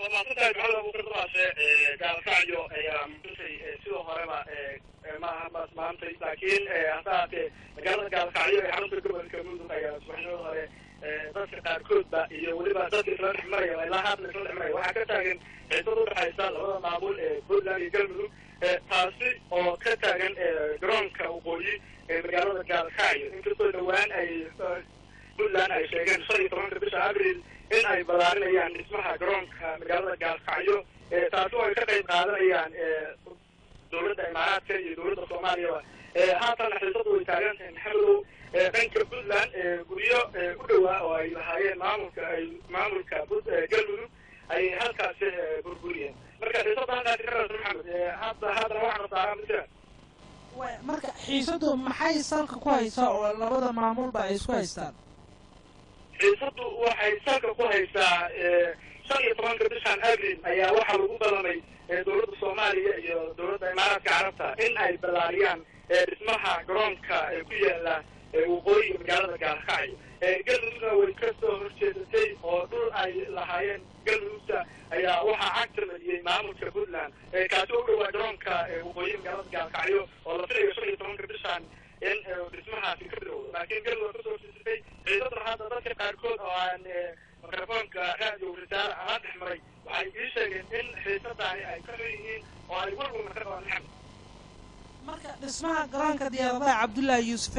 وما تطلع بحلو أبو قرطاس قال كعيو مدرسي سيدو هربا ما أنت لكن أعتقد قال كعيو يحرم تقبل كمون يا سبحان الله dadka qaarkood ba iyo waliba dadka isla dhexmaraya ilaa haatan isla dhexmaraya waxaa ka taagan xiisad u dhexaysa labada maamul ee Puntland iyo Galmudug taasi oo ka taagan garoonka waqooyi ee magaalada Gaalkacyo inkastoo dhawaan ay Puntland ay sheegeen 15 bisha Abriil in ay balaarinayaan dhismaha garoonka magaalada Gaalkacyo taasi oo ay ka qayb qaadanayaan dowladda Imaaraadka iyo dowladda Soomaaliya haatan xiisadu way taagan tahay maxamedow dhanka Puntland guryo u dhawaa oo ay lahaayeen maamulka Galmudug ay halkaas burburiyeen marka xiisada halkaas ka raas maxamed hadda waxaan saaran midna marka xiisadu maxay salka ku haysaa oo labada maamulba ay isku haystaan xiisadu waxay salka ku haysaa 15 bishan Abriil ayaa waxa lagu ballamay dowladda Soomaaliya iyo dowladda Imaaraadka Carabta in ay balaariyaan dhismaha garoonka ku yaala waqooyi magaalada Gaalkacyo Galmudugna way ka soo horjeedatay oo dhul ay lahaayeen Galmudugta ayaa waxaa cagta mariyay maamulka Puntland kaasi oo dhawaa garoonka waqooyi magaalada Gaalkacyo oo la filayo 15 bishan in dhismahaasi ka bilowdo laakiin Galmudug ka soo horjeedatay ciidamada hadda dadka qaarkood oo aan mikrofoonka raadiyo risaale aan dhexmaray waxay ii sheegeen in xiisadaani ay ka xun yihiin oo ay walwalna ka qabaan maxamed marka dhismaha garoonka diyaaradaha Cabdullaahi Yuusuf